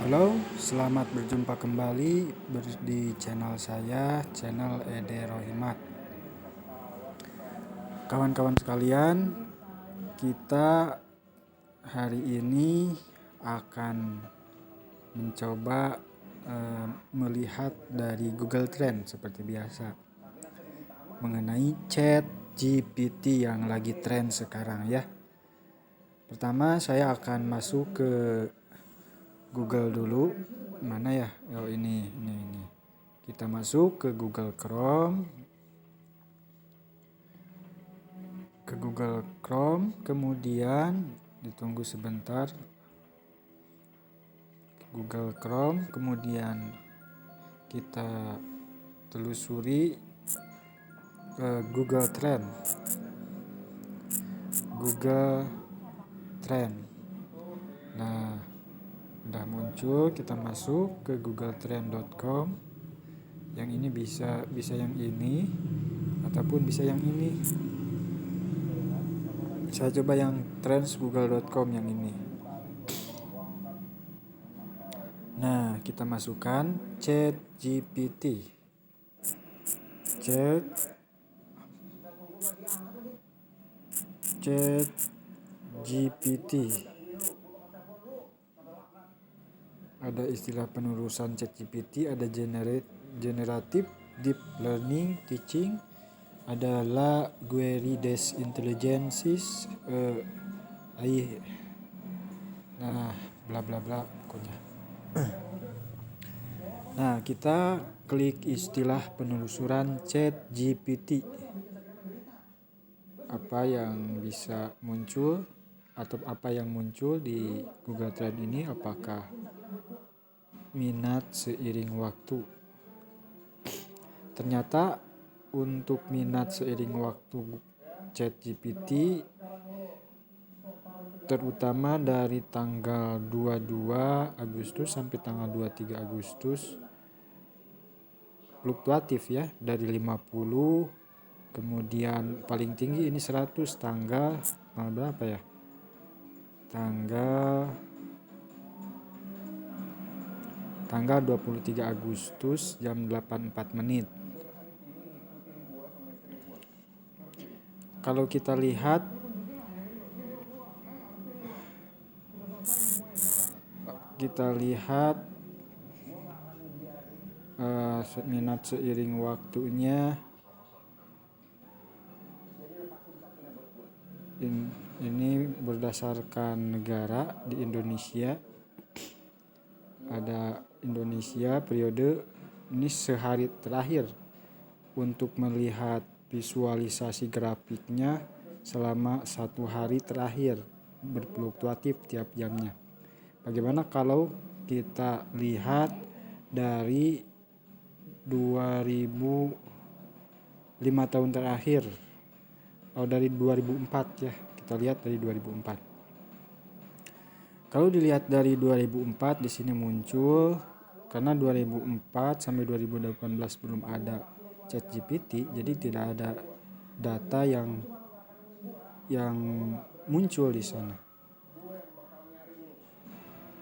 Halo, selamat berjumpa kembali di channel saya, channel Ede Rohimat. Kawan-kawan sekalian, kita hari ini akan mencoba melihat dari Google Trend seperti biasa mengenai ChatGPT yang lagi tren sekarang ya. Pertama saya akan masuk ke Google dulu. Mana ya? Oh ini. Kita masuk ke Google Chrome. Kemudian ditunggu sebentar. Google Chrome, kemudian kita telusuri Google Trend. Nah, udah muncul, kita masuk ke googletrend.com. Yang ini bisa yang ini ataupun bisa yang ini. Saya coba yang trendsgoogle.com yang ini. Nah, kita masukkan ChatGPT. Ada istilah penelusuran ChatGPT, ada generative deep learning teaching, ada query des intelligences, nah bla bla bla pokoknya. Nah, kita klik istilah penelusuran ChatGPT. Apa yang bisa muncul atau apa yang muncul di Google Trend ini, apakah minat seiring waktu. Ternyata untuk minat seiring waktu ChatGPT terutama dari tanggal 22 Agustus sampai tanggal 23 Agustus fluktuatif ya, dari 50 kemudian paling tinggi ini 100 tanggal berapa ya? Tanggal 23 Agustus jam 8.04 menit. Kalau kita lihat minat seiring waktunya ini berdasarkan negara. Di Indonesia ada Indonesia periode ini sehari terakhir untuk melihat visualisasi grafiknya selama 1 hari terakhir berfluktuatif tiap jamnya. Bagaimana kalau kita lihat dari 5 tahun terakhir, dari 2004 ya, kita lihat dari 2004. Kalau dilihat dari 2004 di sini muncul, karena 2004 sampai 2018 belum ada ChatGPT, jadi tidak ada data yang muncul di sana.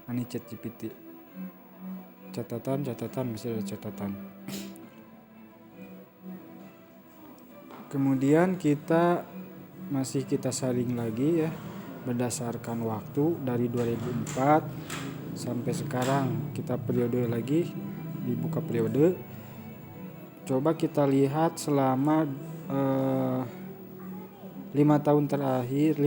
Ini ChatGPT. Catatan masih ada catatan. Kemudian kita saring lagi ya berdasarkan waktu dari 2004 sampai sekarang. Kita periode lagi, dibuka periode. Coba kita lihat selama 5 tahun terakhir.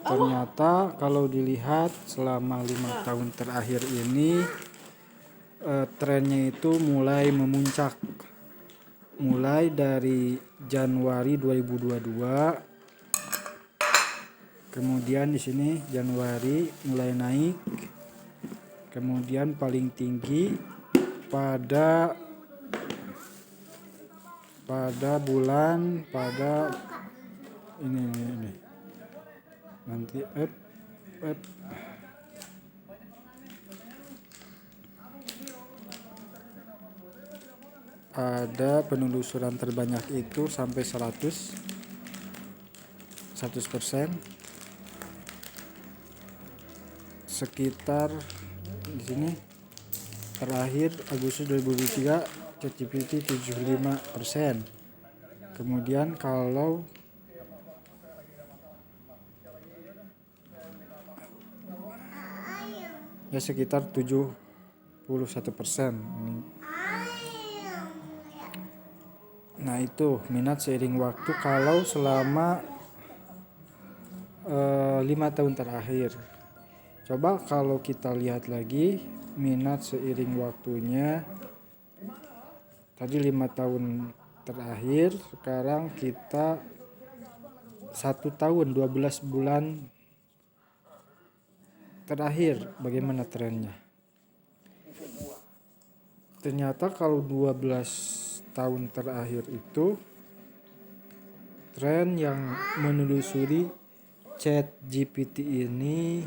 Ternyata kalau dilihat selama 5 tahun terakhir ini trennya itu mulai memuncak. Mulai dari Januari 2022, kemudian di sini Januari mulai naik, kemudian paling tinggi pada ini nanti ada penelusuran terbanyak itu sampai 100%. sekitar di sini terakhir Agustus 2023 ChatGPT 75%. Kemudian kalau ya sekitar 71%. Nah itu minat seiring waktu kalau selama 5 tahun terakhir. Coba kalau kita lihat lagi minat seiring waktunya tadi 5 tahun terakhir, sekarang kita 1 tahun 12 bulan terakhir bagaimana trennya. Ternyata kalau 12 tahun terakhir itu tren yang menelusuri ChatGPT ini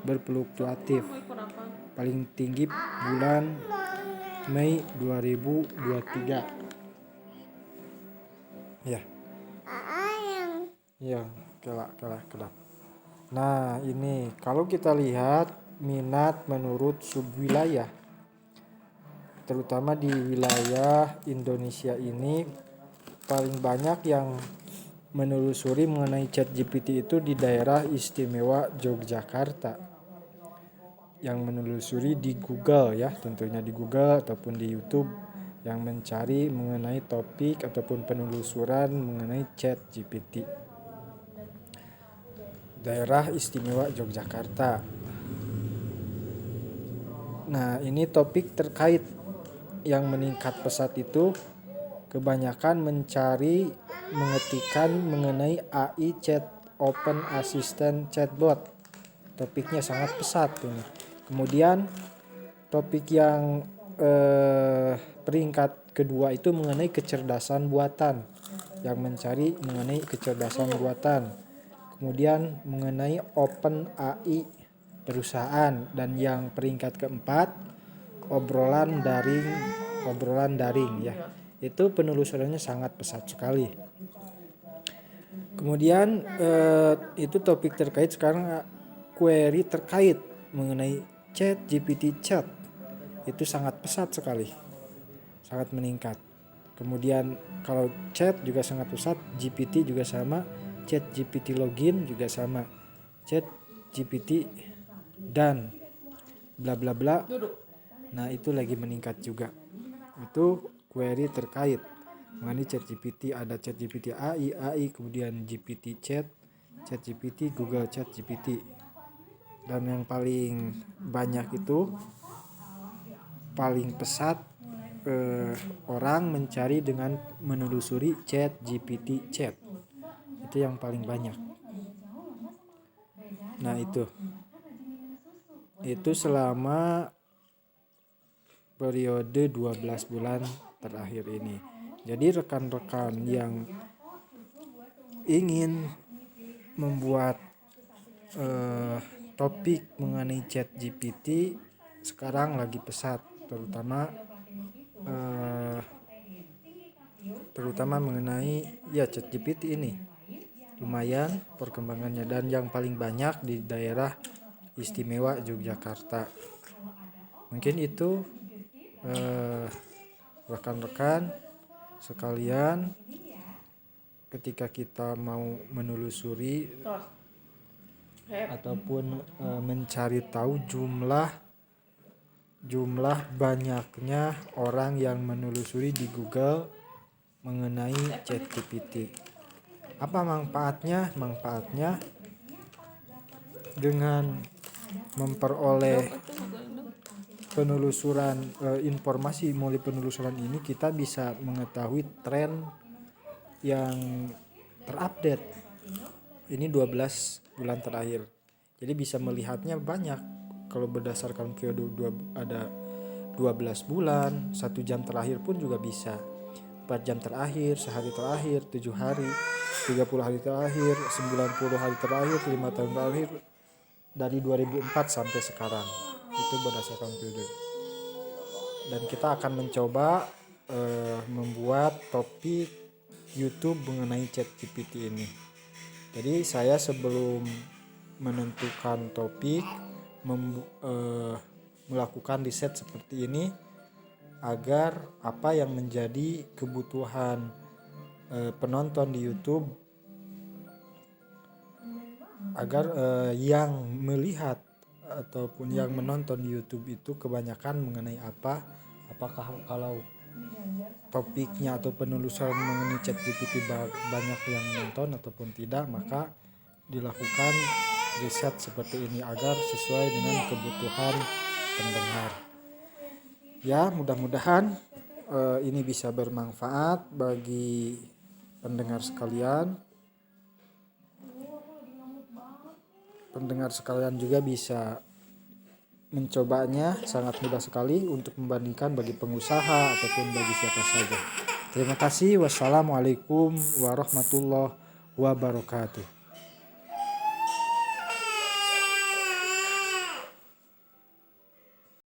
berfluktuatif. Paling tinggi bulan Mei 2023. Ya, kelak. Nah, ini kalau kita lihat minat menurut subwilayah, terutama di wilayah Indonesia ini paling banyak yang menelusuri mengenai ChatGPT itu di daerah istimewa Yogyakarta. Yang menelusuri di Google ya, tentunya di Google ataupun di YouTube yang mencari mengenai topik ataupun penelusuran mengenai ChatGPT. Daerah istimewa Yogyakarta. Nah, ini topik terkait yang meningkat pesat itu kebanyakan mengetikkan mengenai AI chat open assistant chatbot. Topiknya sangat pesat ini. Kemudian topik yang peringkat kedua itu mengenai kecerdasan buatan, yang mencari mengenai kecerdasan buatan. Kemudian mengenai open AI perusahaan, dan yang peringkat keempat obrolan daring ya. Itu penelusurannya sangat pesat sekali. Kemudian itu topik terkait sekarang query terkait mengenai ChatGPT chat itu sangat pesat sekali, sangat meningkat. Kemudian kalau chat juga sangat pesat, GPT juga sama, ChatGPT login juga sama, ChatGPT dan bla bla bla. Nah itu lagi meningkat juga. Itu query terkait mengenai ChatGPT, ada ChatGPT AI, kemudian GPT chat, ChatGPT, Google ChatGPT. Dan yang paling banyak itu paling pesat orang mencari dengan menelusuri ChatGPT chat. Itu yang paling banyak. Nah itu selama periode 12 bulan terakhir ini. Jadi rekan-rekan yang ingin membuat topik mengenai ChatGPT sekarang lagi pesat, terutama mengenai ya ChatGPT ini lumayan perkembangannya, dan yang paling banyak di daerah istimewa Yogyakarta. Mungkin itu rekan-rekan sekalian, ketika kita mau menelusuri ataupun mencari tahu jumlah banyaknya orang yang menelusuri di Google mengenai ChatGPT. Apa manfaatnya? Manfaatnya dengan memperoleh penelusuran informasi melalui penelusuran ini, kita bisa mengetahui tren yang terupdate ini 12 bulan terakhir. Jadi bisa melihatnya banyak. Kalau berdasarkan periode ada 12 bulan, 1 jam terakhir pun juga bisa, 4 jam terakhir, sehari terakhir, 7 hari, 30 hari terakhir, 90 hari terakhir, 5 tahun terakhir, dari 2004 sampai sekarang. Itu berdasarkan periode. Dan kita akan mencoba membuat topik YouTube mengenai ChatGPT ini. Jadi saya sebelum menentukan topik, melakukan riset seperti ini agar apa yang menjadi kebutuhan penonton di YouTube, agar yang melihat ataupun yang menonton di YouTube itu kebanyakan mengenai apakah kalau topiknya atau penelusuran mengenai ChatGPT banyak yang menonton ataupun tidak, maka dilakukan riset seperti ini agar sesuai dengan kebutuhan pendengar. Ya, mudah-mudahan ini bisa bermanfaat bagi pendengar sekalian. Pendengar sekalian juga bisa mencobanya, sangat mudah sekali untuk membandingkan bagi pengusaha ataupun bagi siapa saja. Terima kasih. Wassalamualaikum warahmatullahi wabarakatuh.